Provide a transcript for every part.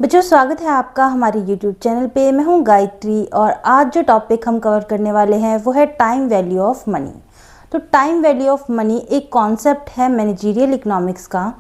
बच्चों, स्वागत है आपका हमारे YouTube चैनल पे। मैं हूँ गायत्री और आज जो टॉपिक हम कवर करने वाले हैं वो है टाइम वैल्यू ऑफ मनी। तो टाइम वैल्यू ऑफ मनी एक कॉन्सेप्ट है मैनेजरियल इकोनॉमिक्स का,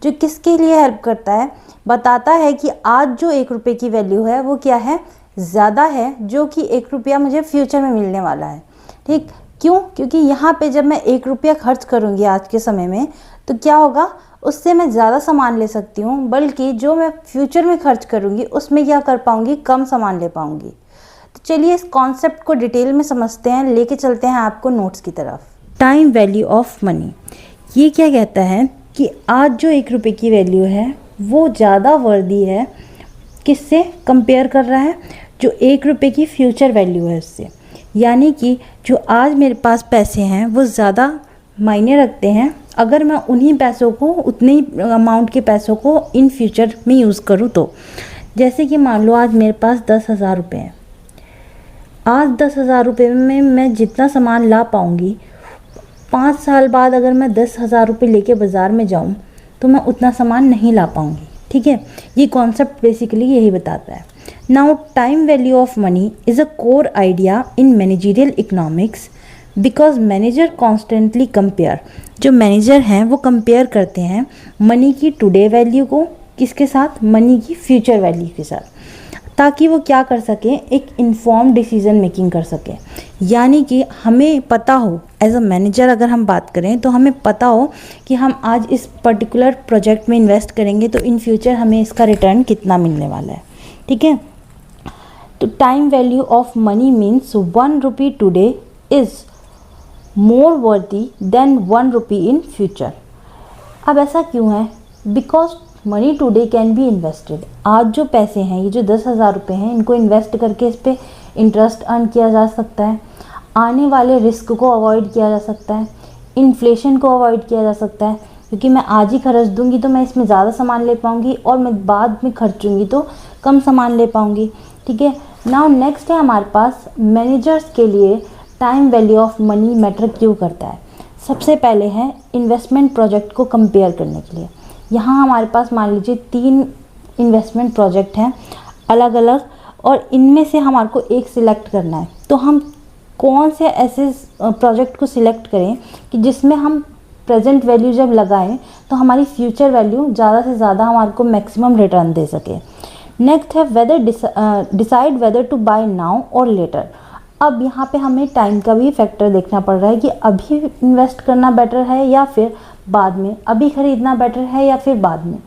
जो किसके लिए हेल्प करता है, बताता है कि आज जो 1 रुपये की वैल्यू है वो क्या है, ज़्यादा है जो कि 1 रुपया मुझे फ्यूचर में मिलने वाला है। ठीक क्यों? क्योंकि यहाँ पे जब मैं 1 रुपया खर्च करूँगी आज के समय में तो क्या होगा, उससे मैं ज़्यादा सामान ले सकती हूँ, बल्कि जो मैं फ्यूचर में खर्च करूँगी उसमें क्या कर पाऊँगी, कम सामान ले पाऊँगी। तो चलिए इस कॉन्सेप्ट को डिटेल में समझते हैं, लेके चलते हैं आपको नोट्स की तरफ। टाइम वैल्यू ऑफ मनी ये क्या कहता है कि आज जो 1 रुपये की वैल्यू है वो ज़्यादा वर्दी है, किससे कंपेयर कर रहा है, जो 1 रुपये की फ्यूचर वैल्यू है उससे। यानी कि जो आज मेरे पास पैसे हैं वो ज़्यादा मायने रखते हैं अगर मैं उन्हीं पैसों को, उतने ही अमाउंट के पैसों को इन फ्यूचर में यूज़ करूँ तो। जैसे कि मान लो आज मेरे पास 10,000 रुपये हैं। आज 10,000 रुपये में मैं जितना सामान ला पाऊँगी, 5 साल बाद अगर मैं 10,000 रुपये लेके बाज़ार में जाऊँ तो मैं उतना सामान नहीं ला पाऊँगी। ठीक है, ये कॉन्सेप्ट बेसिकली यही बताता है। Now time value of money is a core idea in managerial economics because manager constantly compare, जो मैनेजर हैं वो कंपेयर करते हैं मनी की टुडे वैल्यू को किसके साथ, मनी की फ्यूचर वैल्यू के साथ, ताकि वो क्या कर सकें, एक इन्फॉर्म डिसीजन मेकिंग कर सकें। यानी कि हमें पता हो, एज अ मैनेजर अगर हम बात करें तो हमें पता हो कि हम आज इस पर्टिकुलर प्रोजेक्ट में इन्वेस्ट करेंगे तो इन फ्यूचर हमें इसका रिटर्न कितना मिलने वाला है। ठीक है, तो time value of money means 1 rupee today is more वर्दी देन 1 रुपी इन फ्यूचर। अब ऐसा क्यों है? Because money today can be invested. आज जो पैसे हैं, ये जो 10,000 रुपये हैं, इनको इन्वेस्ट करके इस पर इंटरेस्ट अर्न किया जा सकता है, आने वाले रिस्क को अवॉइड किया जा सकता है, इन्फ्लेशन को अवॉइड किया जा सकता है, क्योंकि मैं आज ही खर्च दूंगी तो मैं इसमें ज़्यादा सामान ले पाऊंगी और मैं बाद में खर्चूंगी तो कम सामान ले पाऊंगी। ठीक है, नाउ नेक्स्ट है हमारे पास मैनेजर्स के लिए time value of money matter क्यों करता है। सबसे पहले है इन्वेस्टमेंट प्रोजेक्ट को कंपेयर करने के लिए। यहाँ हमारे पास मान लीजिए 3 इन्वेस्टमेंट प्रोजेक्ट हैं अलग अलग, और इनमें से हमारे को एक सिलेक्ट करना है। तो हम कौन से ऐसे प्रोजेक्ट को सिलेक्ट करें कि जिसमें हम प्रेजेंट वैल्यू जब लगाएं तो हमारी फ्यूचर वैल्यू ज़्यादा से ज़्यादा हमारे को मैक्सिमम रिटर्न दे सके। नेक्स्ट है whether decide whether to buy now और लेटर। अब यहाँ पे हमें टाइम का भी फैक्टर देखना पड़ रहा है कि अभी इन्वेस्ट करना बेटर है या फिर बाद में, अभी खरीदना बेटर है या फिर बाद में।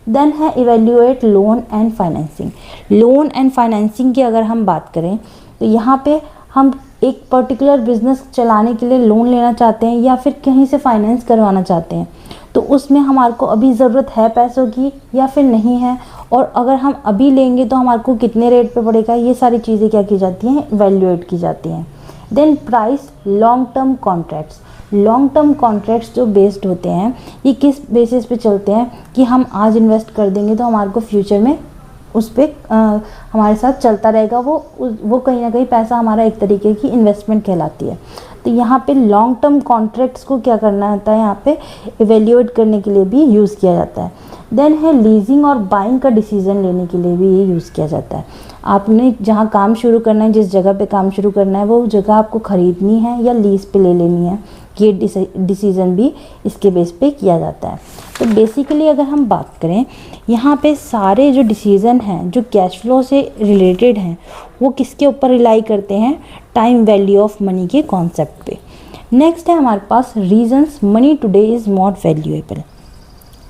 देन है evaluate loan and financing. Loan and financing की अगर हम बात करें तो यहाँ पे हम एक पर्टिकुलर बिजनेस चलाने के लिए लोन लेना चाहते हैं या फिर कहीं से फाइनेंस करवाना चाहते हैं, तो उसमें हमारे को अभी ज़रूरत है पैसों की या फिर नहीं है, और अगर हम अभी लेंगे तो हमारे को कितने रेट पे पड़ेगा, ये सारी चीज़ें क्या की जाती हैं, वैल्यूएट की जाती हैं। Then price long term contracts. Long term contracts जो बेस्ड होते हैं, ये किस बेसिस पे चलते हैं कि हम आज इन्वेस्ट कर देंगे तो हमारे को फ्यूचर में उस पर हमारे साथ चलता रहेगा, वो कहीं ना कहीं पैसा हमारा एक तरीके की इन्वेस्टमेंट कहलाती है। तो यहाँ पे लॉन्ग टर्म कॉन्ट्रैक्ट्स को क्या करना होता है, यहाँ पे इवेल्युएट करने के लिए भी यूज़ किया जाता है। देन है लीजिंग और बाइंग का डिसीजन लेने के लिए भी ये यूज़ किया जाता है। आपने जहाँ काम शुरू करना है, जिस जगह पे काम शुरू करना है, वो जगह आपको ख़रीदनी है या लीज पे ले लेनी है, ये डिसीज़न भी इसके बेस पे किया जाता है। तो बेसिकली अगर हम बात करें, यहाँ पे सारे जो डिसीज़न हैं जो कैश फ्लो से रिलेटेड हैं वो किसके ऊपर रिलाई करते हैं, टाइम वैल्यू ऑफ मनी के कॉन्सेप्ट पे। नेक्स्ट है हमारे पास reasons money today is not valuable.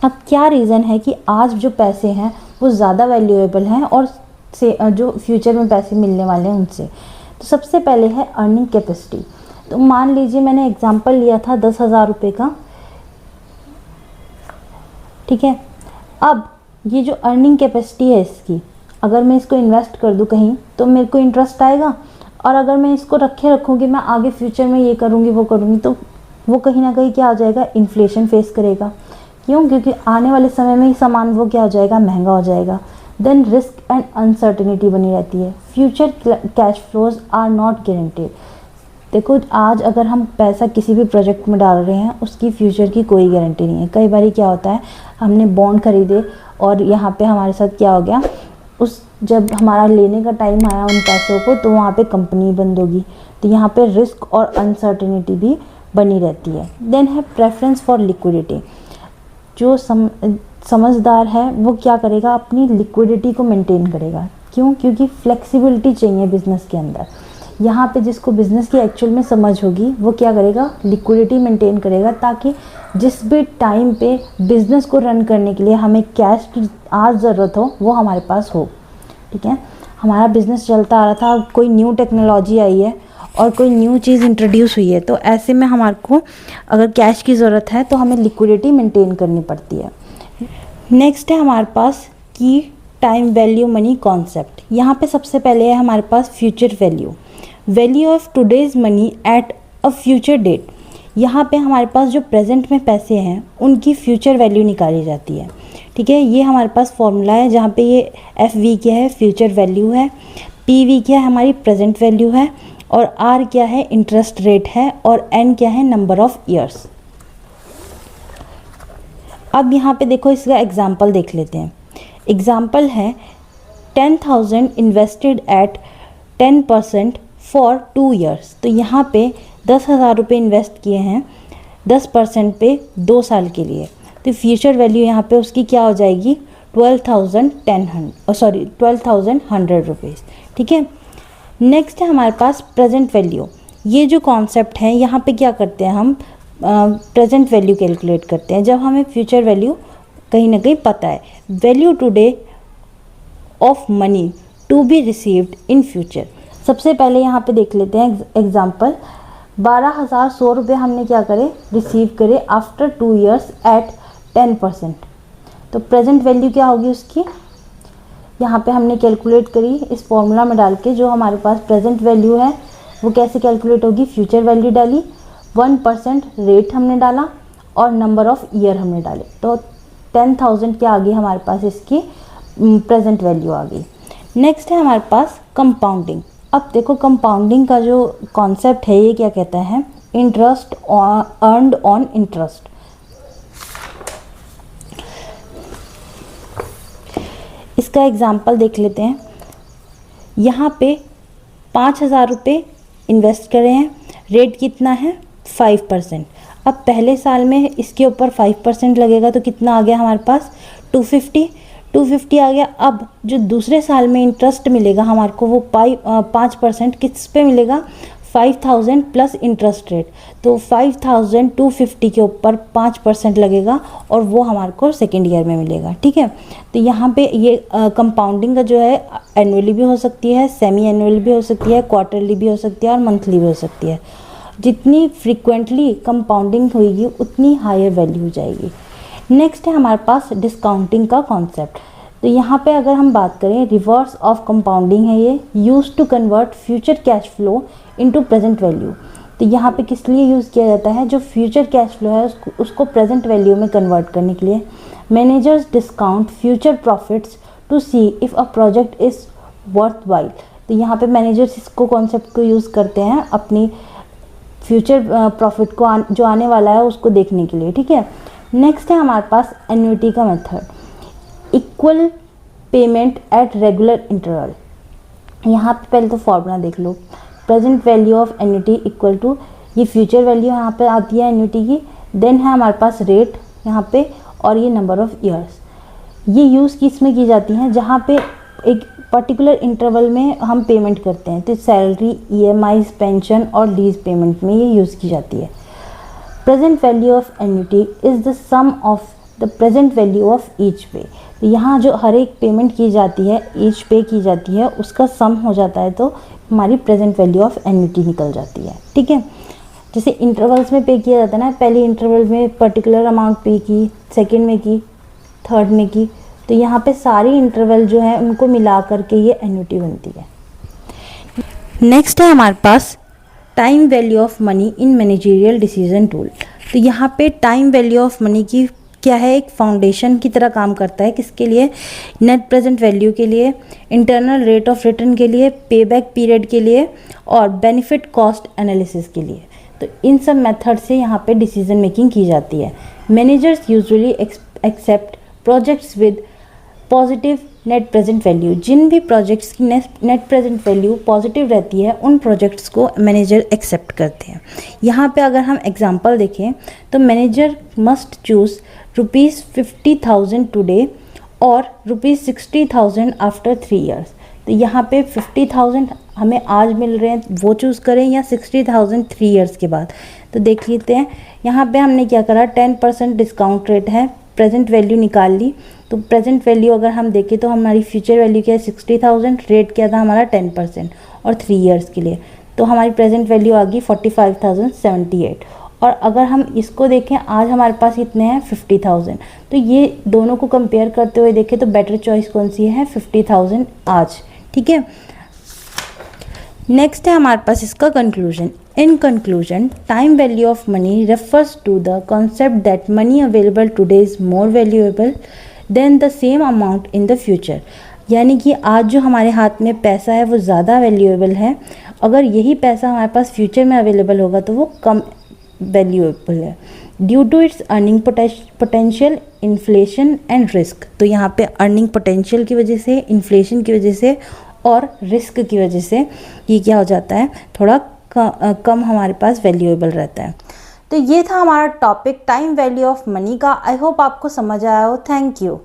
अब क्या रीज़न है कि आज जो पैसे हैं वो ज़्यादा वैल्यूएबल हैं और से जो फ्यूचर में पैसे मिलने वाले हैं उनसे। तो सबसे पहले है अर्निंग कैपेसिटी। तो मान लीजिए मैंने एग्जांपल लिया था 10,000 रुपये का। ठीक है, अब ये जो अर्निंग कैपेसिटी है इसकी, अगर मैं इसको इन्वेस्ट कर दूं कहीं तो मेरे को इंटरेस्ट आएगा, और अगर मैं इसको रखूँगी, मैं आगे फ्यूचर में ये करूँगी वो करूँगी, तो वो कहीं ना कहीं क्या हो जाएगा, इन्फ्लेशन फेस करेगा। क्यों? क्योंकि आने वाले समय में ही सामान वो क्या हो जाएगा, महंगा हो जाएगा। देन रिस्क एंड अनसर्टेनिटी बनी रहती है। Future cash flows are not guaranteed. देखो, आज अगर हम पैसा किसी भी प्रोजेक्ट में डाल रहे हैं उसकी फ्यूचर की कोई गारंटी नहीं है। कई बार क्या होता है, हमने बॉन्ड खरीदे और यहाँ पे हमारे साथ क्या हो गया उस जब हमारा लेने का टाइम आया उन पैसों को, तो वहाँ पे कंपनी बंद होगी, तो यहाँ पे रिस्क और अनसर्टेनिटी भी बनी रहती है। देन है प्रेफरेंस फॉर लिक्विडिटी। जो समझदार है वो क्या करेगा, अपनी लिक्विडिटी को मेंटेन करेगा। क्यों? क्योंकि फ्लेक्सिबिलिटी चाहिए बिजनेस के अंदर। यहाँ पे जिसको बिज़नेस की एक्चुअल में समझ होगी वो क्या करेगा, लिक्विडिटी मेंटेन करेगा, ताकि जिस भी टाइम पे बिज़नेस को रन करने के लिए हमें कैश की आज ज़रूरत हो वो हमारे पास हो। ठीक है, हमारा बिज़नेस चलता आ रहा था, कोई न्यू टेक्नोलॉजी आई है और कोई न्यू चीज़ इंट्रोड्यूस हुई है, तो ऐसे में हमारे को अगर कैश की ज़रूरत है तो हमें लिक्विडिटी मेंटेन करनी पड़ती है। नेक्स्ट है हमारे पास की टाइम वैल्यू मनी कॉन्सेप्ट। यहाँ पे सबसे पहले है हमारे पास future value, value of today's money at a future date. यहाँ पे हमारे पास जो प्रेजेंट में पैसे हैं उनकी फ्यूचर वैल्यू निकाली जाती है। ठीक है, ये हमारे पास फॉर्मूला है जहाँ पे ये एफ वी क्या है, फ्यूचर वैल्यू है, पी वी क्या है, हमारी प्रेजेंट वैल्यू है, और आर क्या है, इंटरेस्ट रेट है, और एन क्या है, नंबर ऑफ ईयर्स। अब यहाँ पे देखो, इसका एग्जाम्पल देख लेते हैं। एग्जाम्पल है 10,000 इन्वेस्टेड एट 10% फॉर 2 ईयर्स। तो यहाँ पे 10,000 रुपये इन्वेस्ट किए हैं 10% पे 2 साल के लिए, तो फ्यूचर वैल्यू यहाँ पे उसकी क्या हो जाएगी, 12,100 रुपीज़। ठीक है, नेक्स्ट है हमारे पास प्रेजेंट वैल्यू। ये जो कॉन्सेप्ट है यहाँ पे क्या करते हैं, हम प्रेजेंट वैल्यू कैलकुलेट करते हैं जब हमें फ्यूचर वैल्यू कहीं ना कहीं पता है। Value today of money to be received in future. सबसे पहले यहाँ पे देख लेते हैं एग्जाम्पल, 12,100 रुपये हमने क्या करे, रिसीव करे आफ्टर 2 ईयर्स एट 10%। तो प्रेजेंट वैल्यू क्या होगी उसकी, यहाँ पे हमने कैलकुलेट करी इस फॉर्मूला में डाल के। जो हमारे पास प्रेजेंट वैल्यू है वो कैसे कैलकुलेट होगी, फ्यूचर वैल्यू डाली, 1% रेट हमने डाला और नंबर ऑफ ईयर हमने डाले, तो 10,000 के आगे हमारे पास इसकी प्रेजेंट वैल्यू आ गई। नेक्स्ट है हमारे पास कंपाउंडिंग। अब देखो कंपाउंडिंग का जो कॉन्सेप्ट है ये क्या कहता है, इंटरेस्ट अर्नड ऑन इंटरेस्ट। इसका एग्जाम्पल देख लेते हैं। यहाँ पे 5,000 रुपये इन्वेस्ट करे हैं, रेट कितना है 5%। अब पहले साल में इसके ऊपर 5% लगेगा तो कितना आ गया हमारे पास, 250 आ गया। अब जो दूसरे साल में इंटरेस्ट मिलेगा हमारे को वो 5% किस पे मिलेगा, 5,000 प्लस इंटरेस्ट रेट, तो 5,250 के ऊपर 5% लगेगा और वो हमारे को सेकेंड ईयर में मिलेगा। ठीक है, तो यहाँ पे ये कंपाउंडिंग का जो है एनुअली भी हो सकती है, सेमी एनुअली भी हो सकती है, क्वार्टरली भी हो सकती है और मंथली भी हो सकती है। जितनी फ्रीक्वेंटली कंपाउंडिंग होगी उतनी हायर वैल्यू हो जाएगी। नेक्स्ट है हमारे पास डिस्काउंटिंग का कॉन्सेप्ट। तो यहाँ पे अगर हम बात करें, रिवर्स ऑफ कंपाउंडिंग है ये, use to convert future cash flow into present value. तो यहाँ पे किस लिए यूज़ किया जाता है, जो फ्यूचर कैश फ्लो है उसको प्रेजेंट वैल्यू में कन्वर्ट करने के लिए। Managers discount future profits to see if a project is worthwhile. तो यहाँ पे मैनेजर्स इसको कॉन्सेप्ट को यूज़ करते हैं अपनी फ्यूचर प्रॉफिट को जो आने वाला है उसको देखने के लिए। ठीक है, नेक्स्ट है हमारे पास एन्युटी का method, equal payment at regular interval. यहाँ पे पहले तो फॉर्मूला देख लो, present value of annuity equal to, ये फ्यूचर वैल्यू यहाँ पे आती है एन्युटी की, देन है हमारे पास रेट यहाँ पे, और ये नंबर ऑफ ईयर्स। ये यूज़ किस में की जाती हैं, जहाँ पे एक पर्टिकुलर इंटरवल में हम पेमेंट करते हैं, तो सैलरी, EMI, पेंशन और लीज पेमेंट में ये यूज़ की जाती है। Present value of annuity is the sum of the present value of each pay. तो यहाँ जो हर एक पेमेंट की जाती है, ईच पे की जाती है, उसका सम हो जाता है तो हमारी प्रेजेंट वैल्यू ऑफ एन्युटी निकल जाती है। ठीक है, जैसे इंटरवल्स में पे किया जाता है ना, पहले इंटरवल में पर्टिकुलर अमाउंट पे की, सेकेंड में की, थर्ड में की, तो यहाँ पे सारी इंटरवल जो है उनको मिला करके ये एन्युटी बनती है। नेक्स्ट है हमारे पास time value of money in managerial decision tool. तो यहाँ पे टाइम वैल्यू ऑफ मनी की क्या है, एक फाउंडेशन की तरह काम करता है। किसके लिए, नेट प्रेजेंट वैल्यू के लिए, इंटरनल रेट ऑफ रिटर्न के लिए, पे बैक पीरियड के लिए और बेनिफिट कॉस्ट एनालिसिस के लिए। तो इन सब मेथड से यहाँ पे डिसीजन मेकिंग की जाती है। Managers usually accept projects with positive net present value, जिन भी प्रोजेक्ट्स की नेट प्रेजेंट वैल्यू पॉजिटिव रहती है उन प्रोजेक्ट्स को मैनेजर एक्सेप्ट करते हैं। यहाँ पे अगर हम एग्जांपल देखें तो मैनेजर मस्ट चूज़ ₹50,000 टुडे और ₹60,000 आफ्टर 3 years। तो यहाँ पे 50,000 हमें आज मिल रहे हैं वो चूज़ करें या 60,000 3 years के बाद। तो देख लेते हैं यहाँ पे हमने क्या करा, 10% डिस्काउंट रेट है, प्रेजेंट वैल्यू निकाल ली। तो प्रेजेंट वैल्यू अगर हम देखें तो हमारी फ्यूचर वैल्यू क्या है 60,000, रेट क्या था हमारा 10% और 3 years के लिए। तो हमारी प्रेजेंट वैल्यू आ गई 45,078। और अगर हम इसको देखें आज हमारे पास कितने हैं 50,000। तो ये दोनों को कंपेयर करते हुए देखें तो बेटर चॉइस कौन सी है 50,000 आज। ठीक है, नेक्स्ट है हमारे पास इसका conclusion. In conclusion, time value of money refers to the concept that money available today is more valuable than the same amount in the future. यानी कि आज जो हमारे हाथ में पैसा है वो ज़्यादा वैल्यूएबल है, अगर यही पैसा हमारे पास फ्यूचर में अवेलेबल होगा तो वो कम वैल्यूएबल है due to its earning potential, inflation and risk. तो यहाँ पे अर्निंग पोटेंशियल की वजह से, इन्फ्लेशन की वजह से और रिस्क की वजह से ये क्या हो जाता है, थोड़ा कम हमारे पास वैल्यूएबल रहता है। तो ये था हमारा topic time value of money का। आई होप आपको समझ आया हो। Thank you.